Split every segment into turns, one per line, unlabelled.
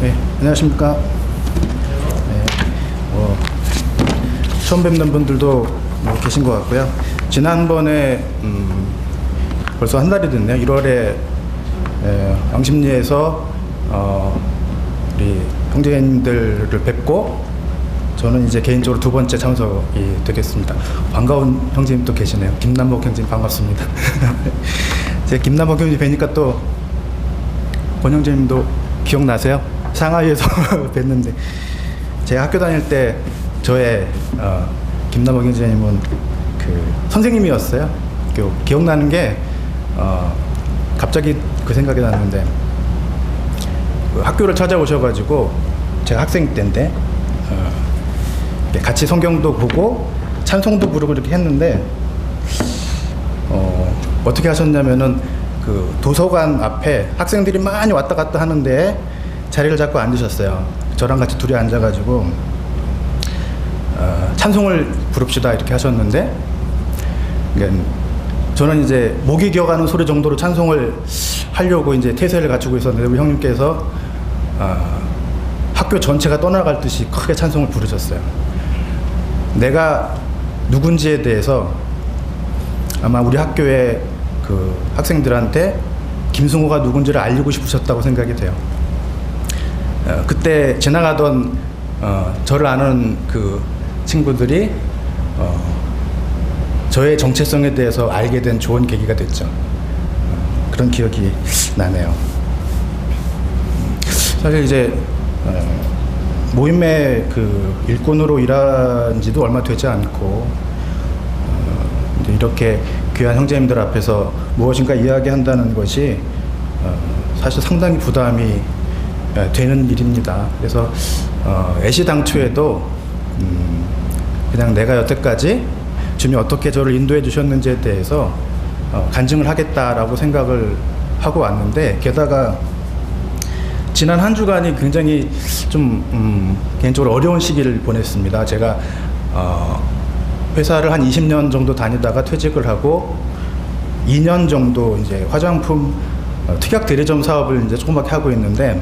네, 안녕하십니까. 네, 처음 뵙는 분들도 계신 것 같고요. 지난번에 벌써 한 달이 됐네요. 1월에 왕십리에서 우리 형제님들을 뵙고 저는 이제 개인적으로 두 번째 참석이 되겠습니다. 반가운 형제님도 계시네요. 김남복 형제님 반갑습니다. 제가 김남복 형제님 뵈니까 또 권 형제님도 기억나세요? 상하이에서 뵀는데 제가 학교 다닐 때 저의 김남복 형제님은 그 선생님이었어요. 기억나는 게 갑자기 그 생각이 났는데 그 학교를 찾아오셔가지고 제가 학생 때인데 같이 성경도 보고 찬송도 부르고 이렇게 했는데 어떻게 하셨냐면은 그 도서관 앞에 학생들이 많이 왔다 갔다 하는데 자리를 잡고 앉으셨어요. 저랑 같이 둘이 앉아가지고 찬송을 부릅시다 이렇게 하셨는데 저는 이제 목이 기어가는 소리 정도로 찬송을 하려고 이제 태세를 갖추고 있었는데 우리 형님께서 학교 전체가 떠나갈 듯이 크게 찬송을 부르셨어요. 내가 누군지에 대해서 아마 우리 학교의 그 학생들한테 김승호가 누군지를 알리고 싶으셨다고 생각이 돼요. 그때 지나가던 저를 아는 그 친구들이 저의 정체성에 대해서 알게 된 좋은 계기가 됐죠. 그런 기억이 나네요. 사실 이제 모임의 그 일꾼으로 일한 지도 얼마 되지 않고 이렇게 귀한 형제님들 앞에서 무엇인가 이야기한다는 것이 사실 상당히 부담이 되는 일입니다. 그래서 애시당초에도 그냥 내가 여태까지 주님이 어떻게 저를 인도해 주셨는지에 대해서 간증을 하겠다라고 생각을 하고 왔는데 게다가 지난 한 주간이 굉장히 좀 개인적으로 어려운 시기를 보냈습니다. 제가 회사를 한 20년 정도 다니다가 퇴직을 하고 2년 정도 이제 화장품 특약 대리점 사업을 이제 조그맣게 하고 있는데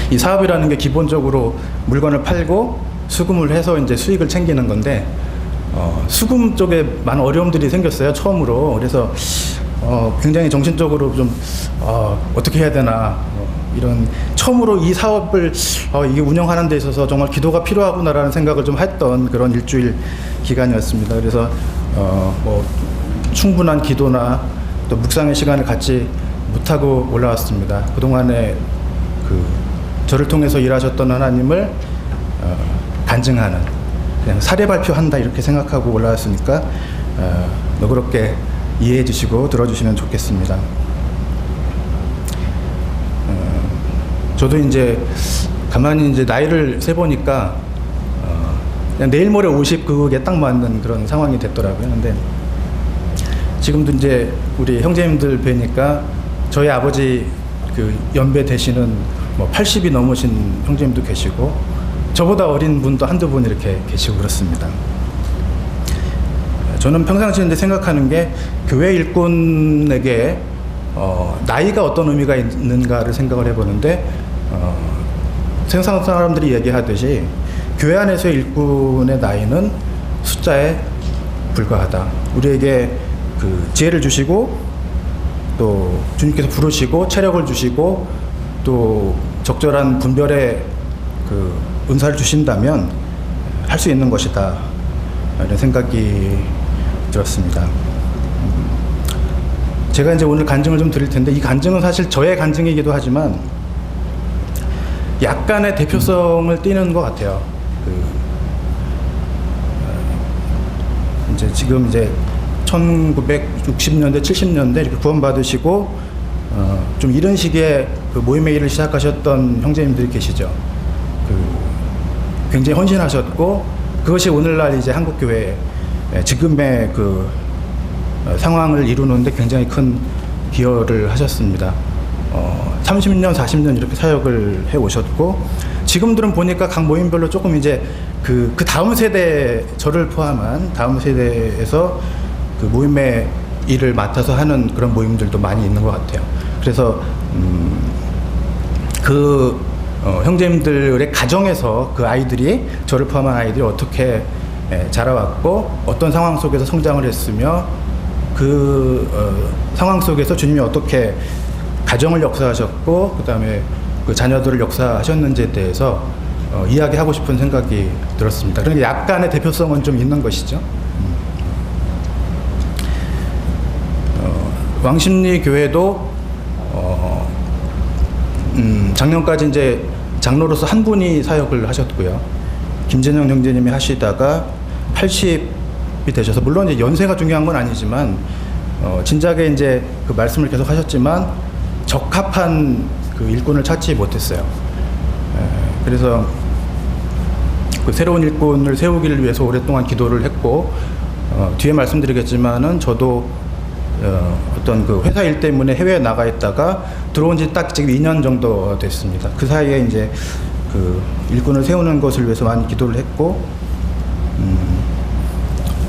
이 사업이라는 게 기본적으로 물건을 팔고 수금을 해서 이제 수익을 챙기는 건데 수금 쪽에 많은 어려움들이 생겼어요. 처음으로. 그래서 굉장히 정신적으로 좀 어떻게 해야 되나 이런 처음으로 이 사업을 이게 운영하는 데 있어서 정말 기도가 필요하구나라는 생각을 좀 했던 그런 일주일 기간이었습니다. 그래서 뭐 충분한 기도나 또 묵상의 시간을 갖지 못하고 올라왔습니다. 그동안에 그 저를 통해서 일하셨던 하나님을 간증하는 그냥 사례 발표한다 이렇게 생각하고 올라왔으니까 너그럽게 이해해 주시고 들어주시면 좋겠습니다. 저도 이제 가만히 이제 나이를 세보니까 그냥 내일 모레 50 그게 딱 맞는 그런 상황이 됐더라고요. 근데 지금도 이제 우리 형제님들 뵈니까 저희 아버지 그 연배 되시는 뭐 80이 넘으신 형제님도 계시고 저보다 어린 분도 한두 분 이렇게 계시고 그렇습니다. 저는 평상시에 이제 생각하는 게 교회 일꾼에게 나이가 어떤 의미가 있는가를 생각을 해보는데 세상 사람들이 얘기하듯이 교회 안에서의 일꾼의 나이는 숫자에 불과하다. 우리에게 그 지혜를 주시고 또 주님께서 부르시고 체력을 주시고 또 적절한 분별의 그 은사를 주신다면 할 수 있는 것이다. 이런 생각이 들었습니다. 제가 이제 오늘 간증을 좀 드릴 텐데 이 간증은 사실 저의 간증이기도 하지만 약간의 대표성을 띠는 것 같아요. 이제 지금 이제 1960년대, 70년대 이렇게 구원받으시고 좀 이런 식의 그 모임의 일을 시작하셨던 형제님들이 계시죠. 굉장히 헌신하셨고 그것이 오늘날 이제 한국교회 지금의 그 상황을 이루는데 굉장히 큰 기여를 하셨습니다. 30년, 40년 이렇게 사역을 해 오셨고 지금들은 보니까 각 모임별로 조금 이제 그 다음 세대 저를 포함한 다음 세대에서 그 모임의 일을 맡아서 하는 그런 모임들도 많이 있는 것 같아요. 그래서 형제님들의 가정에서 그 아이들이, 저를 포함한 아이들이 어떻게 자라왔고 어떤 상황 속에서 성장을 했으며 상황 속에서 주님이 어떻게 가정을 역사하셨고 그 다음에 그 자녀들을 역사하셨는지에 대해서 이야기하고 싶은 생각이 들었습니다. 그러니까 약간의 대표성은 좀 있는 것이죠. 왕십리 교회도 작년까지 이제 장로로서 한 분이 사역을 하셨고요. 김진영 형제님이 하시다가 80이 되셔서, 물론 이제 연세가 중요한 건 아니지만 진작에 이제 그 말씀을 계속 하셨지만 적합한 그 일꾼을 찾지 못했어요. 그래서 그 새로운 일꾼을 세우기를 위해서 오랫동안 기도를 했고, 뒤에 말씀드리겠지만은 저도 어떤 그 회사 일 때문에 해외에 나가 있다가 들어온 지 딱 지금 2년 정도 됐습니다. 그 사이에 이제 그 일꾼을 세우는 것을 위해서 많이 기도를 했고,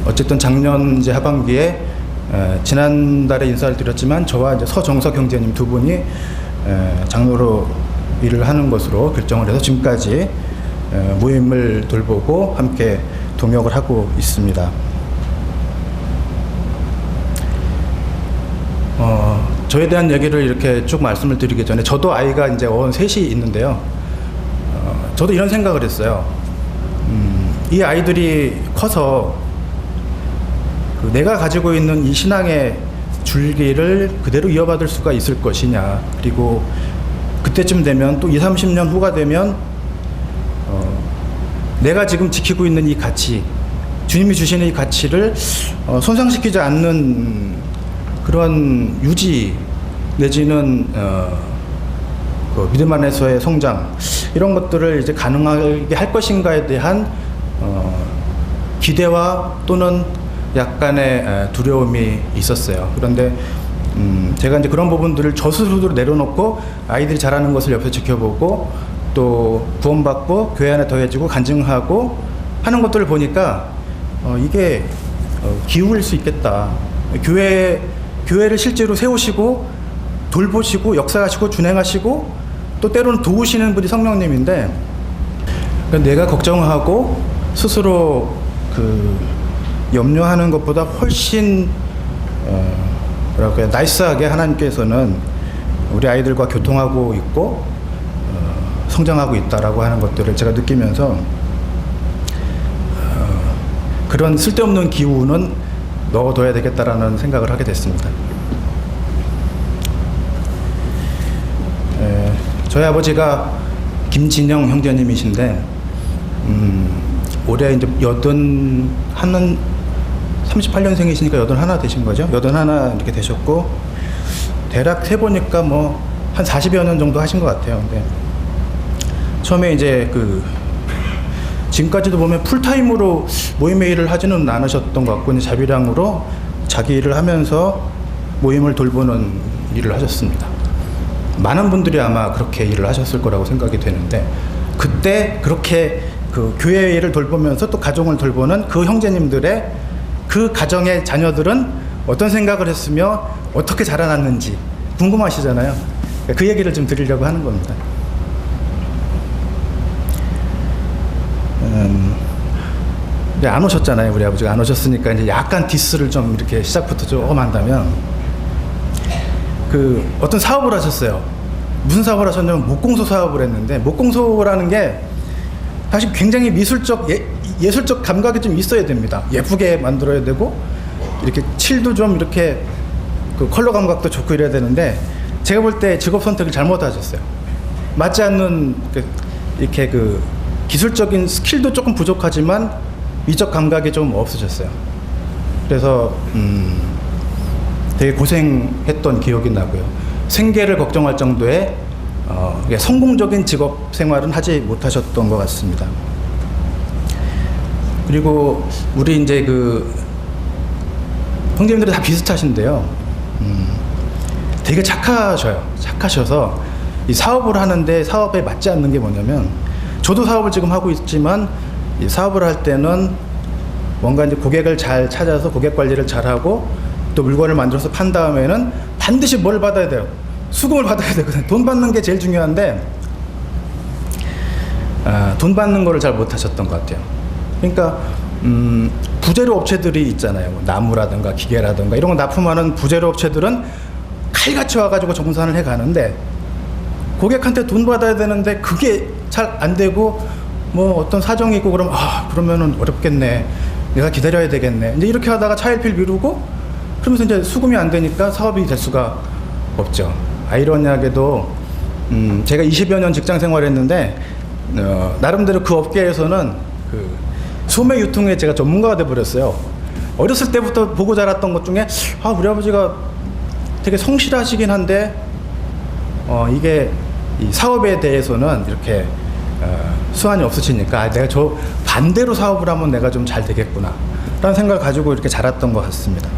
어쨌든 작년 이제 하반기에 지난달에 인사를 드렸지만 저와 이제 서정석 형제님 두 분이 장로로 일을 하는 것으로 결정을 해서 지금까지 모임을 돌보고 함께 동역을 하고 있습니다. 저에 대한 얘기를 이렇게 쭉 말씀을 드리기 전에, 저도 아이가 이제 셋이 있는데요. 저도 이런 생각을 했어요. 이 아이들이 커서 내가 가지고 있는 이 신앙의 줄기를 그대로 이어받을 수가 있을 것이냐, 그리고 그때쯤 되면 또 20, 30년 후가 되면 내가 지금 지키고 있는 이 가치, 주님이 주시는 이 가치를 손상시키지 않는 그런 유지 내지는 그 믿음 안에서의 성장, 이런 것들을 이제 가능하게 할 것인가에 대한 기대와 또는 약간의 두려움이 있었어요. 그런데 제가 이제 그런 부분들을 저 스스로 내려놓고 아이들이 자라는 것을 옆에서 지켜보고 또 구원받고 교회 안에 더해지고 간증하고 하는 것들을 보니까 이게 기후일 수 있겠다. 교회를 실제로 세우시고 돌보시고 역사하시고 준행하시고 또 때로는 도우시는 분이 성령님인데, 그러니까 내가 걱정하고 스스로 염려하는 것보다 훨씬 나이스하게 하나님께서는 우리 아이들과 교통하고 있고 성장하고 있다라고 하는 것들을 제가 느끼면서 그런 쓸데없는 기우는 넣어둬야 되겠다라는 생각을 하게 됐습니다. 저희 아버지가 김진영 형제님이신데 올해 이제 38년생이시니까 81 되신 거죠? 81 이렇게 되셨고, 대략 세보니까 뭐 한 40여 년 정도 하신 것 같아요. 근데 처음에 이제 지금까지도 보면 풀타임으로 모임의 일을 하지는 않으셨던 것 같고, 이제 자비량으로 자기 일을 하면서 모임을 돌보는 일을 하셨습니다. 많은 분들이 아마 그렇게 일을 하셨을 거라고 생각이 되는데, 그때 그렇게 그 교회 일을 돌보면서 또 가정을 돌보는 그 형제님들의 그 가정의 자녀들은 어떤 생각을 했으며 어떻게 자라났는지 궁금하시잖아요. 그 얘기를 좀 드리려고 하는 겁니다. 안 오셨잖아요. 우리 아버지가 안 오셨으니까 이제 약간 디스를 좀 이렇게 시작부터 좀 한다면, 어떤 사업을 하셨어요. 무슨 사업을 하셨냐면 목공소 사업을 했는데, 목공소라는 게 사실 굉장히 미술적 예술적 감각이 좀 있어야 됩니다. 예쁘게 만들어야 되고 이렇게 칠도 좀 이렇게 컬러 감각도 좋고 이래야 되는데, 제가 볼 때 직업 선택을 잘못하셨어요. 맞지 않는 이렇게 기술적인 스킬도 조금 부족하지만 미적 감각이 좀 없으셨어요. 그래서 되게 고생했던 기억이 나고요. 생계를 걱정할 정도의 성공적인 직업 생활은 하지 못하셨던 것 같습니다. 그리고 우리 이제 형제님들이 다 비슷하신데요. 되게 착하셔서 이 사업을 하는데 사업에 맞지 않는 게 뭐냐면, 저도 사업을 지금 하고 있지만 이 사업을 할 때는 뭔가 이제 고객을 잘 찾아서 고객 관리를 잘하고 또 물건을 만들어서 판 다음에는 반드시 뭘 받아야 돼요? 수금을 받아야 되거든요. 돈 받는 게 제일 중요한데 돈 받는 거를 잘 못하셨던 것 같아요. 그러니까 부재료 업체들이 있잖아요. 뭐 나무라든가 기계라든가 이런 거 납품하는 부재료 업체들은 칼같이 와가지고 정산을 해가는데 고객한테 돈 받아야 되는데 그게 잘 안 되고 뭐 어떤 사정이 있고 그러면 그러면은 어렵겠네. 내가 기다려야 되겠네. 이제 이렇게 하다가 차일피일 미루고 그러면서 이제 수금이 안 되니까 사업이 될 수가 없죠. 아이러니하게도 제가 20여 년 직장 생활했는데 나름대로 그 업계에서는 그 소매 유통에 제가 전문가가 돼 버렸어요. 어렸을 때부터 보고 자랐던 것 중에 우리 아버지가 되게 성실하시긴 한데 이게 이 사업에 대해서는 이렇게 수완이 없으시니까 내가 저 반대로 사업을 하면 내가 좀 잘 되겠구나 라는 생각을 가지고 이렇게 자랐던 것 같습니다.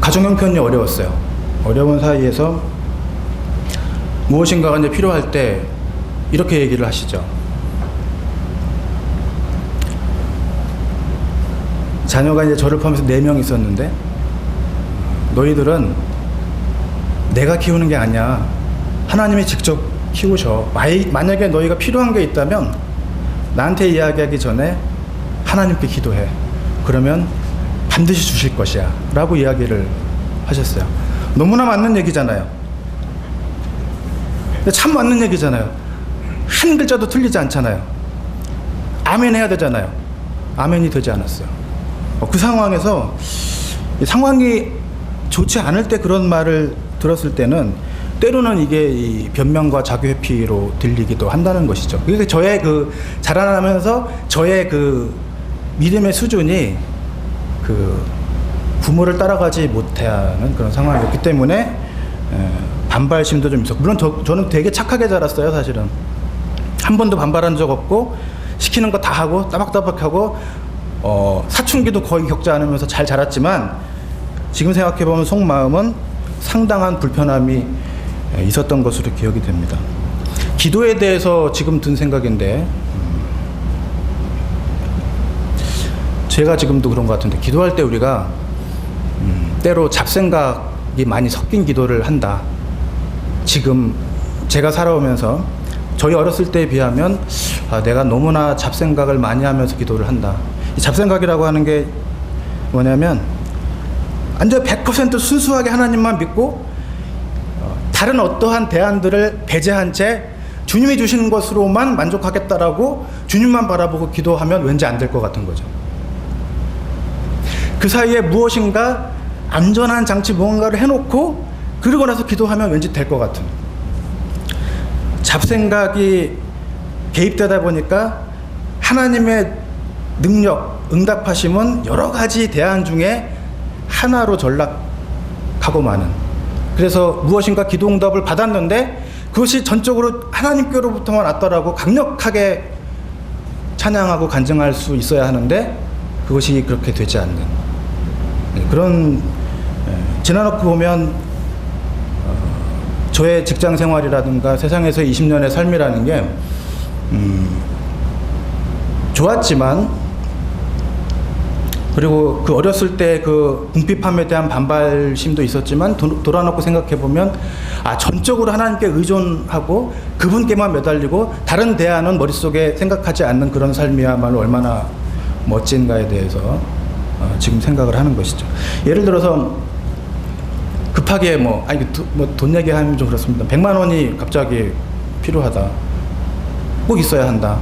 가정 형편이 어려웠어요. 어려운 사이에서 무엇인가가 이제 필요할 때 이렇게 얘기를 하시죠. 자녀가 이제 저를 포함해서 4명 있었는데 너희들은 내가 키우는 게 아니야. 하나님이 직접 키우셔. 만약에 너희가 필요한 게 있다면 나한테 이야기하기 전에 하나님께 기도해. 그러면 반드시 주실 것이야 라고 이야기를 하셨어요. 너무나 맞는 얘기잖아요. 참 맞는 얘기잖아요. 한 글자도 틀리지 않잖아요. 아멘 해야 되잖아요. 아멘이 되지 않았어요. 그 상황에서 상황이 좋지 않을 때 그런 말을 들었을 때는 때로는 이게 이 변명과 자기회피로 들리기도 한다는 것이죠. 그러니까 저의 그 자라나면서 저의 그 믿음의 수준이 그 부모를 따라가지 못하는 그런 상황이었기 때문에 반발심도 좀 있었고, 물론 저는 되게 착하게 자랐어요. 사실은 한 번도 반발한 적 없고 시키는 거 다 하고 따박따박하고 사춘기도 거의 겪지 않으면서 잘 자랐지만 지금 생각해보면 속마음은 상당한 불편함이 있었던 것으로 기억이 됩니다. 기도에 대해서 지금 든 생각인데 제가 지금도 그런 것 같은데 기도할 때 우리가 때로 잡생각이 많이 섞인 기도를 한다. 지금 제가 살아오면서 저희 어렸을 때에 비하면 내가 너무나 잡생각을 많이 하면서 기도를 한다. 이 잡생각이라고 하는 게 뭐냐면 완전 100% 순수하게 하나님만 믿고 다른 어떠한 대안들을 배제한 채 주님이 주시는 것으로만 만족하겠다라고 주님만 바라보고 기도하면 왠지 안 될 것 같은 거죠. 그 사이에 무엇인가 안전한 장치 무언가를 해놓고 그러고 나서 기도하면 왠지 될 것 같은, 잡생각이 개입되다 보니까 하나님의 능력, 응답하심은 여러 가지 대안 중에 하나로 전락하고 마는, 그래서 무엇인가 기도 응답을 받았는데 그것이 전적으로 하나님께로부터만 왔더라고 강력하게 찬양하고 간증할 수 있어야 하는데 그것이 그렇게 되지 않는 그런, 지나놓고 보면 저의 직장 생활이라든가 세상에서 20년의 삶이라는 게 좋았지만, 그리고 그 어렸을 때 그 궁핍함에 대한 반발심도 있었지만 돌아놓고 생각해보면 전적으로 하나님께 의존하고 그분께만 매달리고 다른 대안은 머릿속에 생각하지 않는 그런 삶이야말로 얼마나 멋진가에 대해서 지금 생각을 하는 것이죠. 예를 들어서 급하게 돈 얘기하면 좀 그렇습니다. 100만 원이 갑자기 필요하다. 꼭 있어야 한다.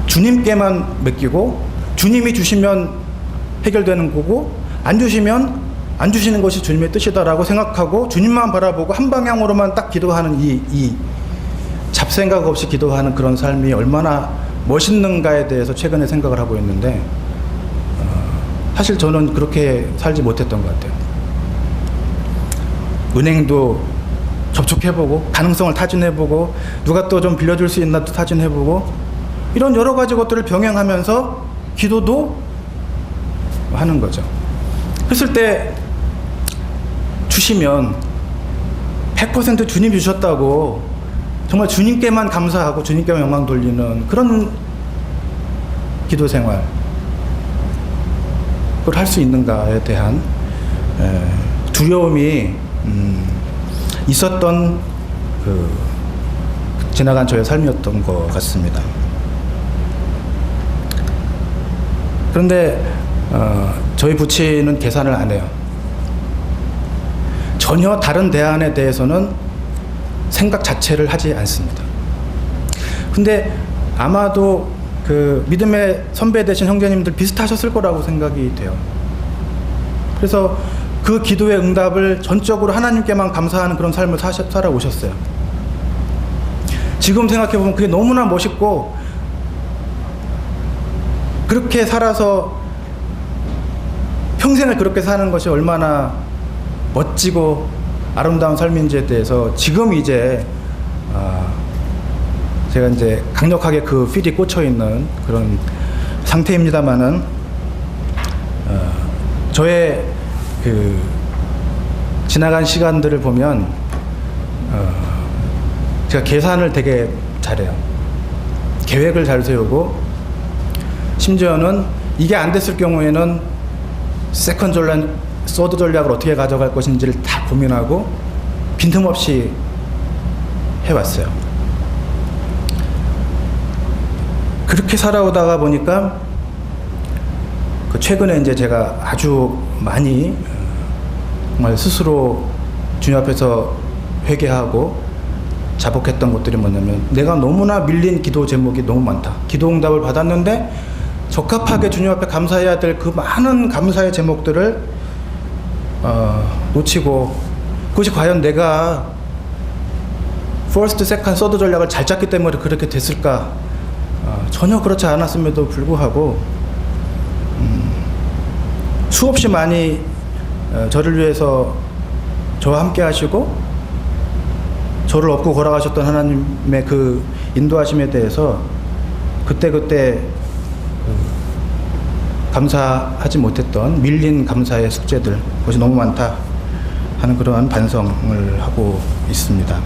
주님께만 맡기고 주님이 주시면 해결되는 거고 안 주시면 안 주시는 것이 주님의 뜻이다라고 생각하고 주님만 바라보고 한 방향으로만 딱 기도하는 이 잡생각 없이 기도하는 그런 삶이 얼마나 멋있는가에 대해서 최근에 생각을 하고 있는데 사실 저는 그렇게 살지 못했던 것 같아요. 은행도 접촉해보고 가능성을 타진해보고 누가 또 좀 빌려줄 수 있나 또 타진해보고 이런 여러 가지 것들을 병행하면서 기도도 하는 거죠. 그랬을 때 주시면 100% 주님 주셨다고 정말 주님께만 감사하고 주님께만 영광 돌리는 그런 기도 생활 그걸 할 수 있는가에 대한 두려움이 있었던 그 지나간 저의 삶이었던 것 같습니다. 그런데 저희 부친은 계산을 안 해요. 전혀 다른 대안에 대해서는 생각 자체를 하지 않습니다. 근데 아마도 그 믿음의 선배 되신 형제님들 비슷하셨을 거라고 생각이 돼요. 그래서 그 기도의 응답을 전적으로 하나님께만 감사하는 그런 삶을 살아오셨어요. 지금 생각해보면 그게 너무나 멋있고, 그렇게 살아서 평생을 그렇게 사는 것이 얼마나 멋지고 아름다운 삶인지에 대해서 지금 이제 제가 이제 강력하게 그 필이 꽂혀있는 그런 상태입니다만은 저의 그 지나간 시간들을 보면 제가 계산을 되게 잘해요. 계획을 잘 세우고, 심지어는 이게 안 됐을 경우에는 세컨드 전략, 서드 전략을 어떻게 가져갈 것인지를 다 고민하고 빈틈없이 해왔어요. 그렇게 살아오다가 보니까 그 최근에 이제 제가 아주 많이 정말 스스로 주님 앞에서 회개하고 자복했던 것들이 뭐냐면, 내가 너무나 밀린 기도 제목이 너무 많다. 기도 응답을 받았는데 적합하게 주님 앞에 감사해야 될 그 많은 감사의 제목들을 놓치고, 그것이 과연 내가 퍼스트, 세컨드, 서드 전략을 잘 짰기 때문에 그렇게 됐을까? 전혀 그렇지 않았음에도 불구하고 수없이 많이 저를 위해서 저와 함께 하시고 저를 업고 걸어가셨던 하나님의 그 인도하심에 대해서 그때그때 감사하지 못했던 밀린 감사의 숙제들, 그것이 너무 많다 하는 그러한 반성을 하고 있습니다.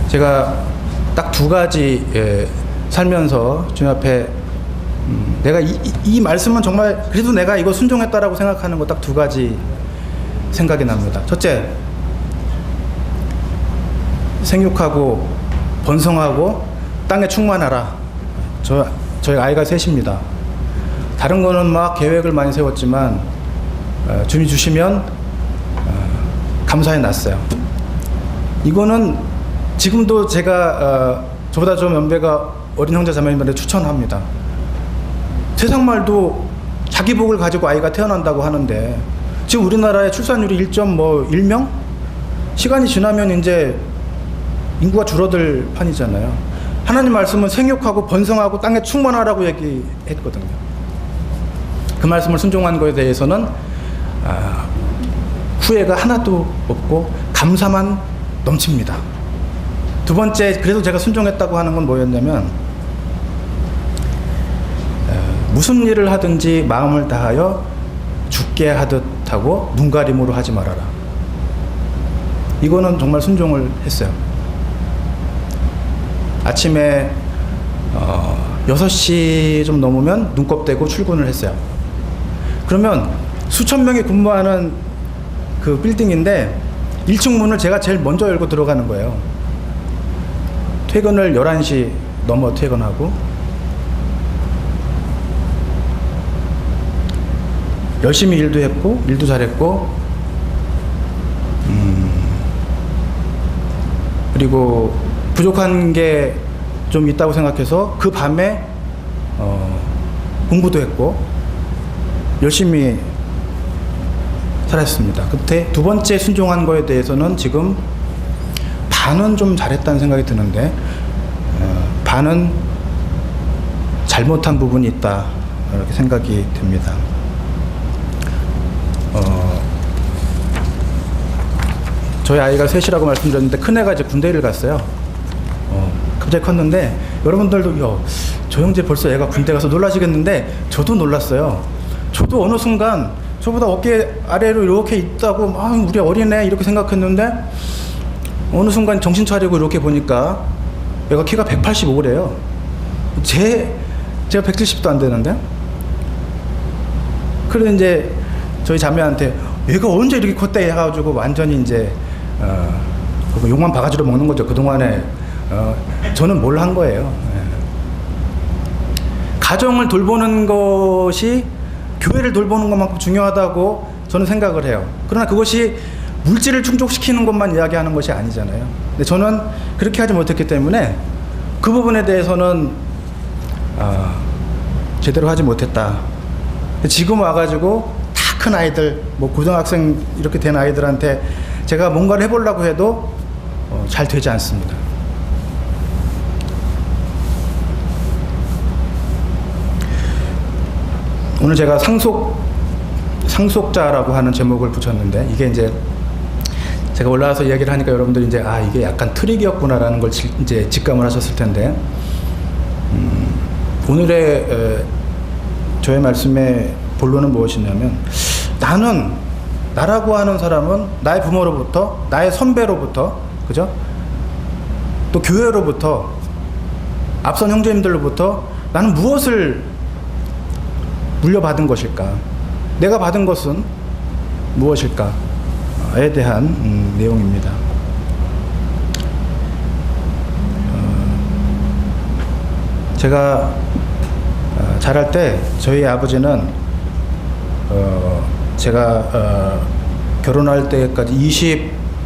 제가 딱 두 가지 살면서 주님 앞에 내가 이 말씀은 정말 그래도 내가 이거 순종했다라고 생각하는 거 딱 두 가지 생각이 납니다. 첫째, 생육하고 번성하고 땅에 충만하라. 저희 아이가 셋입니다. 다른 거는 막 계획을 많이 세웠지만 주님이 주시면 감사해 놨어요. 이거는 지금도 제가 저보다 좀 연배가 어린 형제 자매님들한테 추천합니다. 세상 말도 자기 복을 가지고 아이가 태어난다고 하는데, 지금 우리나라의 출산율이 1.1명? 시간이 지나면 이제 인구가 줄어들 판이잖아요. 하나님 말씀은 생육하고 번성하고 땅에 충만하라고 얘기했거든요. 그 말씀을 순종한 것에 대해서는 후회가 하나도 없고 감사만 넘칩니다. 두 번째, 그래도 제가 순종했다고 하는 건 뭐였냐면, 무슨 일을 하든지 마음을 다하여 죽게 하듯 하고 눈가림으로 하지 말아라. 이거는 정말 순종을 했어요. 아침에 6시 좀 넘으면 눈곱 떼고 출근을 했어요. 그러면 수천 명이 근무하는 그 빌딩인데 1층 문을 제가 제일 먼저 열고 들어가는 거예요. 퇴근을 11시 넘어 퇴근하고, 열심히 일도 했고 일도 잘했고, 그리고 부족한 게 좀 있다고 생각해서 그 밤에 공부도 했고 열심히 살았습니다. 그때 두 번째 순종한 거에 대해서는 지금 반은 좀 잘했다는 생각이 드는데 반은 잘못한 부분이 있다, 이렇게 생각이 듭니다. 저희 아이가 셋이라고 말씀드렸는데 큰애가 이제 군대를 갔어요. 갑자기 컸는데, 여러분들도 저 형제 벌써 애가 군대 가서 놀라시겠는데 저도 놀랐어요. 저도 어느 순간 저보다 어깨 아래로 이렇게 있다고 우리 어린애 이렇게 생각했는데, 어느 순간 정신 차리고 이렇게 보니까 얘가 키가 185래요. 제가 170도 안 되는데. 그래 이제 저희 자매한테 얘가 언제 이렇게 컸대 해가지고 완전히 이제 욕만 바가지로 먹는 거죠. 그동안에 저는 뭘 한 거예요. 가정을 돌보는 것이 교회를 돌보는 것만큼 중요하다고 저는 생각을 해요. 그러나 그것이 물질을 충족시키는 것만 이야기하는 것이 아니잖아요. 근데 저는 그렇게 하지 못했기 때문에 그 부분에 대해서는 제대로 하지 못했다. 지금 와가지고 다 큰 아이들, 뭐 고등학생 이렇게 된 아이들한테 제가 뭔가를 해보려고 해도 잘 되지 않습니다. 오늘 제가 상속자라고 하는 제목을 붙였는데, 이게 이제 제가 올라와서 이야기를 하니까 여러분들이 이제 이게 약간 트릭이었구나라는 걸 이제 직감을 하셨을 텐데, 오늘의 저의 말씀의 본론은 무엇이냐면, 나라고 하는 사람은 나의 부모로부터, 나의 선배로부터, 그죠? 또 교회로부터, 앞선 형제님들로부터 나는 무엇을 물려받은 것일까? 내가 받은 것은 무엇일까에 대한 내용입니다. 제가 자랄 때 저희 아버지는 제가 결혼할 때까지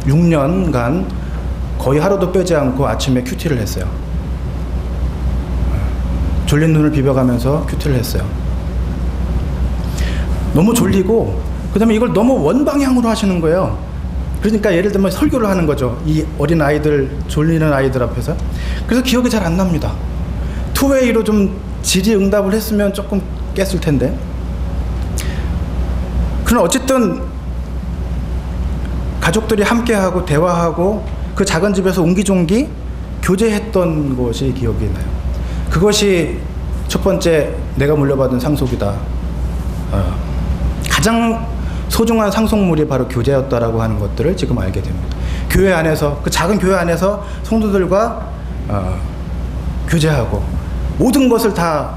26년간 거의 하루도 빼지 않고 아침에 큐티를 했어요. 졸린 눈을 비벼가면서 큐티를 했어요. 너무 졸리고, 그 다음에 이걸 너무 원방향으로 하시는 거예요. 그러니까 예를 들면 설교를 하는 거죠. 이 어린 아이들, 졸리는 아이들 앞에서. 그래서 기억이 잘 안 납니다. 투웨이로 좀 질의응답을 했으면 조금 깼을 텐데. 그러나 어쨌든 가족들이 함께하고 대화하고 그 작은 집에서 옹기종기 교제했던 것이 기억이 나요. 그것이 첫 번째 내가 물려받은 상속이다. 가장 소중한 상속물이 바로 교제였다라고 하는 것들을 지금 알게 됩니다. 교회 안에서, 그 작은 교회 안에서 성도들과 교제하고 모든 것을 다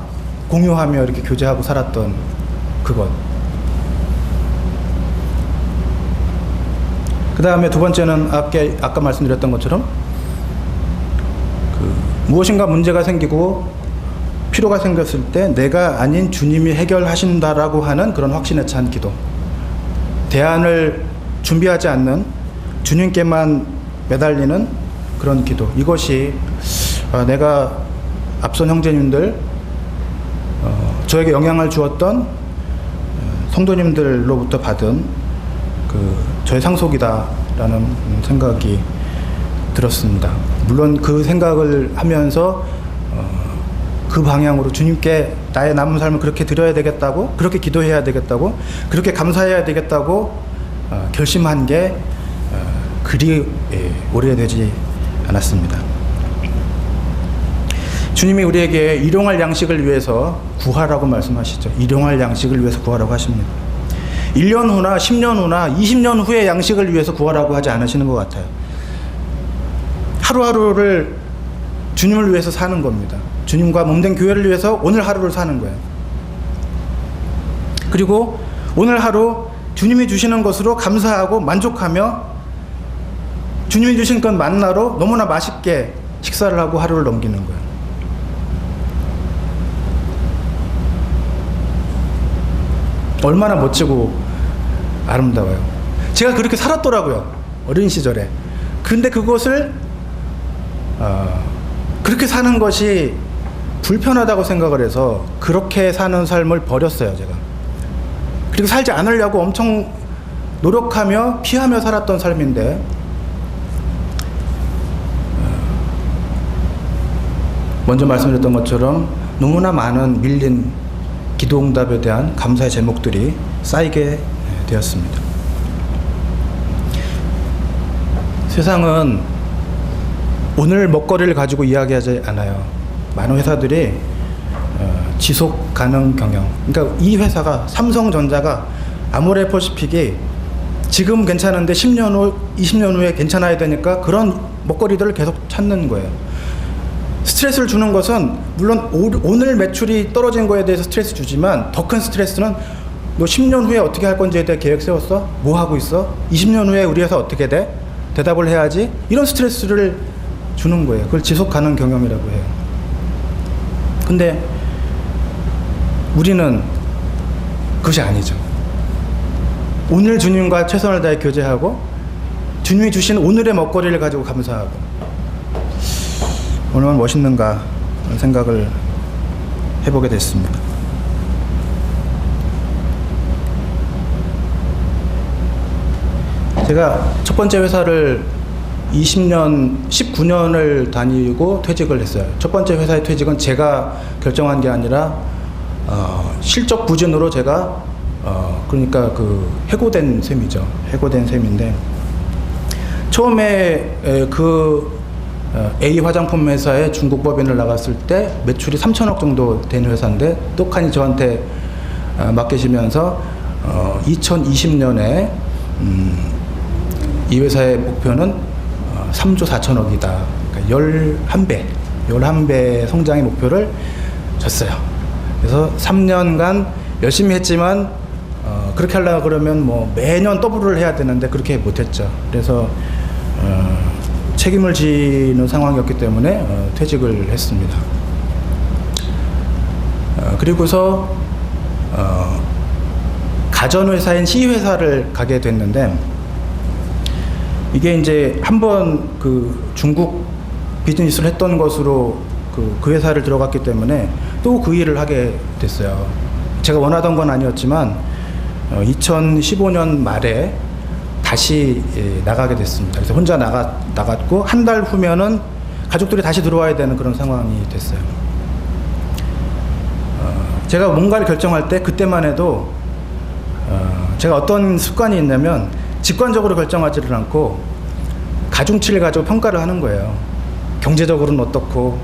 공유하며 이렇게 교제하고 살았던 그것. 그 다음에 두 번째는 아까 말씀드렸던 것처럼 무엇인가 문제가 생기고 필요가 생겼을 때 내가 아닌 주님이 해결하신다라고 하는 그런 확신에 찬 기도. 대안을 준비하지 않는 주님께만 매달리는 그런 기도. 이것이 내가 앞선 형제님들, 저에게 영향을 주었던 성도님들로부터 받은 저의 상속이다라는 생각이 들었습니다. 물론 그 생각을 하면서 그 방향으로 주님께 나의 남은 삶을 그렇게 드려야 되겠다고, 그렇게 기도해야 되겠다고, 그렇게 감사해야 되겠다고 결심한 게 그리 오래되지 않았습니다. 주님이 우리에게 일용할 양식을 위해서 구하라고 말씀하시죠. 일용할 양식을 위해서 구하라고 하십니다. 1년 후나 10년 후나 20년 후의 양식을 위해서 구하라고 하지 않으시는 것 같아요. 하루하루를 주님을 위해서 사는 겁니다. 주님과 몸된 교회를 위해서 오늘 하루를 사는 거예요. 그리고 오늘 하루 주님이 주시는 것으로 감사하고 만족하며 주님이 주신 건 만나로 너무나 맛있게 식사를 하고 하루를 넘기는 거예요. 얼마나 멋지고 아름다워요. 제가 그렇게 살았더라고요. 어린 시절에. 근데 그것을 그렇게 사는 것이 불편하다고 생각을 해서 그렇게 사는 삶을 버렸어요, 제가. 그리고 살지 않으려고 엄청 노력하며 피하며 살았던 삶인데, 먼저 말씀드렸던 것처럼 너무나 많은 밀린 기도응답에 대한 감사의 제목들이 쌓이게 되었습니다. 세상은 오늘 먹거리를 가지고 이야기하지 않아요. 많은 회사들이 지속 가능 경영. 그러니까 이 회사가, 삼성전자가, 아모레퍼시픽이 지금 괜찮은데 10년 후, 20년 후에 괜찮아야 되니까 그런 먹거리들을 계속 찾는 거예요. 스트레스를 주는 것은 물론 오늘 매출이 떨어진 거에 대해서 스트레스 주지만 더 큰 스트레스는 너 10년 후에 어떻게 할 건지에 대해 계획 세웠어? 뭐 하고 있어? 20년 후에 우리 회사 어떻게 돼? 대답을 해야지. 이런 스트레스를 주는 거예요. 그걸 지속 가능 경영이라고 해요. 근데 우리는 그것이 아니죠. 오늘 주님과 최선을 다해 교제하고 주님이 주신 오늘의 먹거리를 가지고 감사하고, 얼마나 멋있는가 생각을 해보게 됐습니다. 제가 첫 번째 회사를 19년을 다니고 퇴직을 했어요. 첫 번째 회사의 퇴직은 제가 결정한 게 아니라 실적 부진으로 제가 그러니까 그 해고된 셈이죠. 해고된 셈인데, 처음에 A 화장품 회사에 중국 법인을 나갔을 때 매출이 3천억 정도 된 회사인데 똑하니 저한테 맡기시면서 2020년에 이 회사의 목표는 3조 4천억이다. 그러니까 11배 성장의 목표를 줬어요. 그래서 3년간 열심히 했지만 그렇게 하려고 그러면 뭐 매년 더블을 해야 되는데 그렇게 못했죠. 그래서 책임을 지는 상황이었기 때문에 퇴직을 했습니다. 그리고서 가전회사인 C회사를 가게 됐는데, 이게 이제 한번 그 중국 비즈니스를 했던 것으로 그 회사를 들어갔기 때문에 또 그 일을 하게 됐어요. 제가 원하던 건 아니었지만 2015년 말에 다시 나가게 됐습니다. 그래서 혼자 나갔고 한 달 후면은 가족들이 다시 들어와야 되는 그런 상황이 됐어요. 제가 뭔가를 결정할 때 그때만 해도 제가 어떤 습관이 있냐면 직관적으로 결정하지를 않고 가중치를 가지고 평가를 하는 거예요. 경제적으로는 어떻고,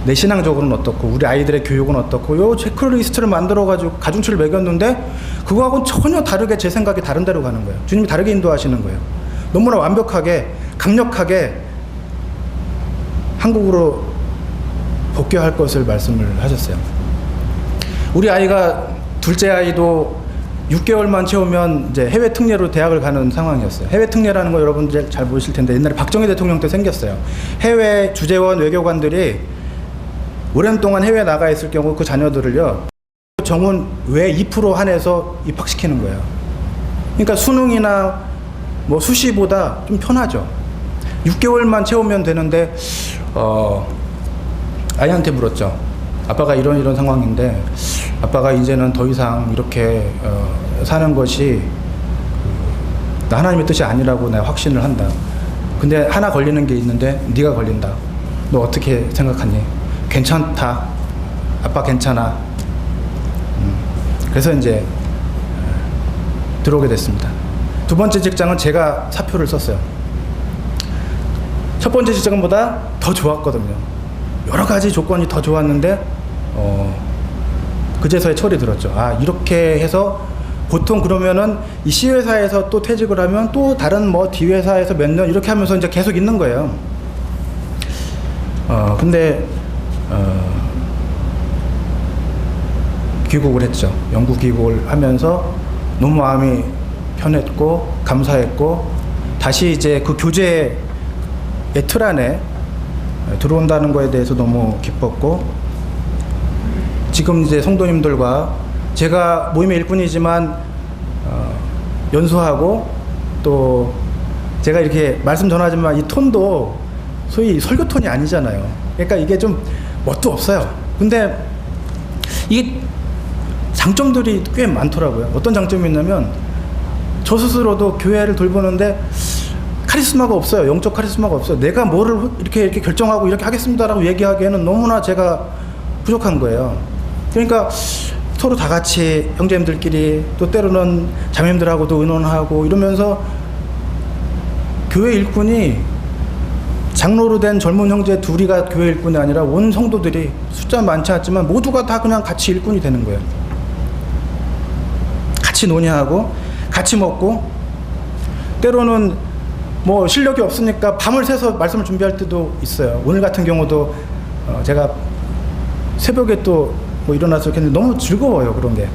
내 신앙적으로는 어떻고, 우리 아이들의 교육은 어떻고, 요 체크리스트를 만들어가지고 가중치를 매겼는데 그거하고는 전혀 다르게 제 생각이 다른 데로 가는 거예요. 주님이 다르게 인도하시는 거예요. 너무나 완벽하게, 강력하게 한국으로 복귀할 것을 말씀을 하셨어요. 우리 아이가, 둘째 아이도 6개월만 채우면 이제 해외 특례로 대학을 가는 상황이었어요. 해외 특례라는 거 여러분들 잘 모르실 텐데 옛날에 박정희 대통령 때 생겼어요. 해외 주재원 외교관들이 오랜 동안 해외에 나가 있을 경우 그 자녀들을요, 정원 외 2% 한해서 입학시키는 거예요. 그러니까 수능이나 뭐 수시보다 좀 편하죠. 6개월만 채우면 되는데 아이한테 물었죠. 아빠가 이런 상황인데 아빠가 이제는 더 이상 이렇게 사는 것이 하나님의 뜻이 아니라고 내가 확신을 한다. 근데 하나 걸리는 게 있는데 네가 걸린다. 너 어떻게 생각하니? 괜찮다. 아빠 괜찮아. 그래서 이제 들어오게 됐습니다. 두 번째 직장은 제가 사표를 썼어요. 첫 번째 직장보다 더 좋았거든요. 여러 가지 조건이 더 좋았는데 그제서야 철이 들었죠. 아, 이렇게 해서 보통 그러면은 이 C회사에서 또 퇴직을 하면 또 다른 뭐 D회사에서 몇 년 이렇게 하면서 이제 계속 있는 거예요. 근데 귀국을 했죠. 영국 귀국을 하면서 너무 마음이 편했고 감사했고, 다시 이제 그 교제의 틀 안에 들어온다는 거에 대해서 너무 기뻤고, 지금 이제 성도님들과 제가 모임의 일꾼이지만 연수하고, 또 제가 이렇게 말씀 전하지만 이 톤도 소위 설교 톤이 아니잖아요. 그러니까 이게 좀 멋도 없어요. 근데 이게 장점들이 꽤 많더라고요. 어떤 장점이 있냐면 저 스스로도 교회를 돌보는데 카리스마가 없어요. 영적 카리스마가 없어요. 내가 뭐를 이렇게 결정하고 이렇게 하겠습니다라고 얘기하기에는 너무나 제가 부족한 거예요. 그러니까 서로 다 같이 형제님들끼리, 또 때로는 자매님들하고도 의논하고 이러면서 교회 일꾼이, 장로로 된 젊은 형제 둘이가 교회 일꾼이 아니라 온 성도들이 숫자 많지 않지만 모두가 다 그냥 같이 일꾼이 되는 거예요. 같이 논의하고 같이 먹고, 때로는 뭐 실력이 없으니까 밤을 새서 말씀을 준비할 때도 있어요. 오늘 같은 경우도 제가 새벽에 또 뭐 일어나서 했는데 너무 즐거워요. 그런 게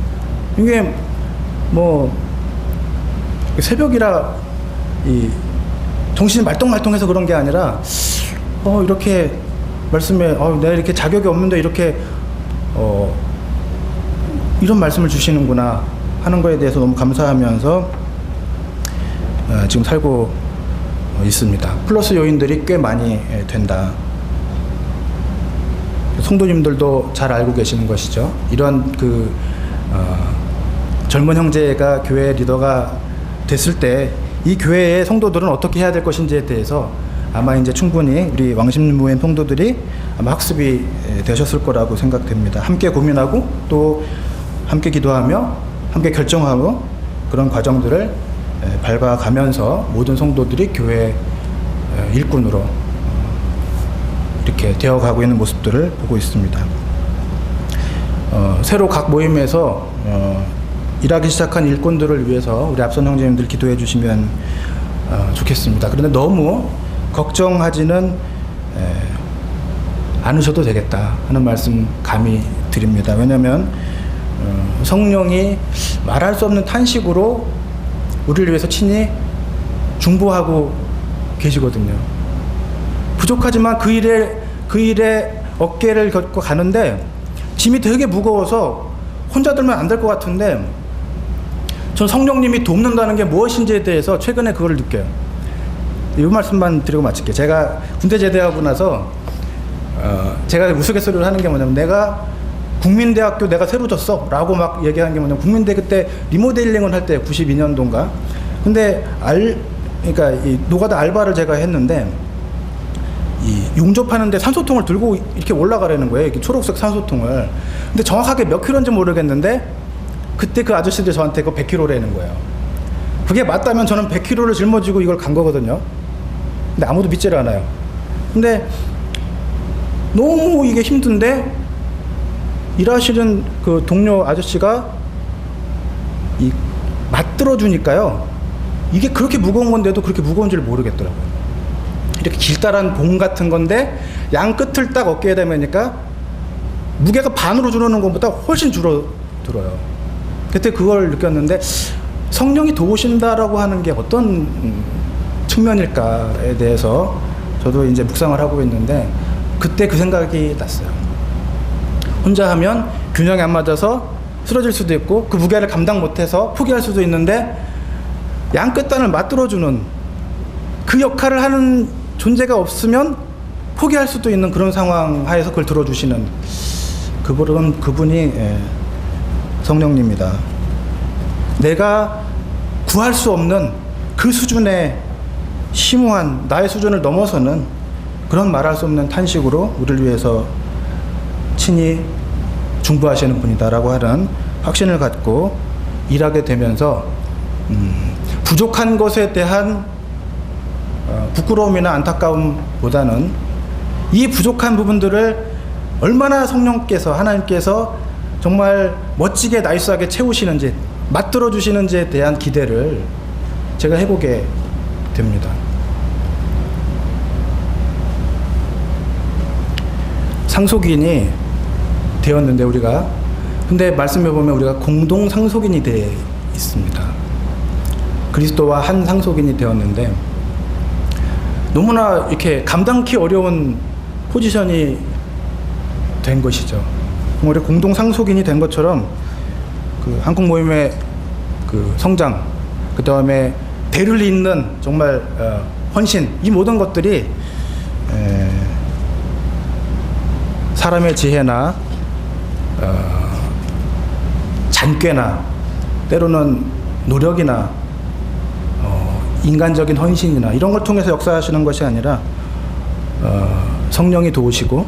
이게 뭐 새벽이라 이 정신이 말똥말똥해서 그런 게 아니라 이렇게 말씀에 내가 이렇게 자격이 없는데 이렇게 이런 말씀을 주시는구나 하는 거에 대해서 너무 감사하면서 지금 살고 있습니다. 플러스 요인들이 꽤 많이 된다. 성도님들도 잘 알고 계시는 것이죠. 이런 젊은 형제가 교회 리더가 됐을 때 이 교회의 성도들은 어떻게 해야 될 것인지에 대해서 아마 이제 충분히 우리 왕십리모임 성도들이 아마 학습이 되셨을 거라고 생각됩니다. 함께 고민하고 또 함께 기도하며 함께 결정하고 그런 과정들을 밟아가면서 모든 성도들이 교회 일꾼으로 이렇게 되어가고 있는 모습들을 보고 있습니다. 새로 각 모임에서 일하기 시작한 일꾼들을 위해서 우리 앞선 형제님들 기도해 주시면 좋겠습니다. 그런데 너무 걱정하지는 않으셔도 되겠다 하는 말씀 감히 드립니다. 왜냐하면 성령이 말할 수 없는 탄식으로 우리를 위해서 친히 중보하고 계시거든요. 부족하지만 그 일에 어깨를 걷고 가는데 짐이 되게 무거워서 혼자 들면 안 될 것 같은데 전 성령님이 돕는다는 게 무엇인지에 대해서 최근에 그걸 느껴요. 이 말씀만 드리고 마칠게요. 제가 군대 제대하고 나서 제가 우스갯소리를 하는 게 뭐냐면 내가 국민대학교 내가 새로 졌어 라고 막 얘기하는 게 뭐냐면 국민대 그때 리모델링을 할 때 92년도인가 근데 그러니까 이 노가다 알바를 제가 했는데 이 용접하는데 산소통을 들고 이렇게 올라가라는 거예요. 이렇게 초록색 산소통을. 근데 정확하게 몇 킬로인지 모르겠는데 그때 그 아저씨들 저한테 그거 100킬로라는 거예요. 그게 맞다면 저는 100킬로를 짊어지고 이걸 간 거거든요. 근데 아무도 믿지를 않아요. 근데 너무 이게 힘든데 일하시는 그 동료 아저씨가 이 맞들어 주니까요. 이게 그렇게 무거운 건데도 그렇게 무거운 줄 모르겠더라고요. 이렇게 길다란 봉 같은 건데 양 끝을 딱 어깨에 대면니까 무게가 반으로 줄어드는 것보다 훨씬 줄어들어요. 그때 그걸 느꼈는데 성령이 도우신다라고 하는 게 어떤 측면일까에 대해서 저도 이제 묵상을 하고 있는데 그때 그 생각이 났어요. 혼자 하면 균형이 안 맞아서 쓰러질 수도 있고 그 무게를 감당 못해서 포기할 수도 있는데 양 끝단을 맞들어주는 그 역할을 하는 존재가 없으면 포기할 수도 있는 그런 상황 하에서 그걸 들어주시는 그분이 성령님이다. 내가 구할 수 없는 그 수준의 심오한 나의 수준을 넘어서는 그런 말할 수 없는 탄식으로 우리를 위해서 친히 중보하시는 분이다라고 하는 확신을 갖고 일하게 되면서 부족한 것에 대한 부끄러움이나 안타까움보다는 이 부족한 부분들을 얼마나 성령께서 하나님께서 정말 멋지게 나이스하게 채우시는지 맞들어 주시는지에 대한 기대를 제가 해보게 됩니다. 상속인이 되었는데 우리가 근데 말씀해 보면 우리가 공동 상속인이 되어 있습니다. 그리스도와 한 상속인이 되었는데 너무나 이렇게 감당키 어려운 포지션이 된 것이죠. 우리 공동 상속인이 된 것처럼 그 한국 모임의 그 성장, 그 다음에 대를 잇는 정말 헌신, 이 모든 것들이 사람의 지혜나 잔꾀나 때로는 노력이나 인간적인 헌신이나 이런 걸 통해서 역사하시는 것이 아니라 성령이 도우시고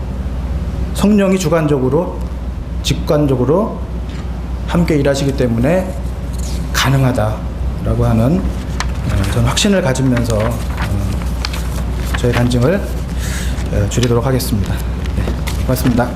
성령이 주관적으로 직관적으로 함께 일하시기 때문에 가능하다라고 하는 저는 확신을 가지면서 저의 간증을 줄이도록 하겠습니다. 네, 고맙습니다.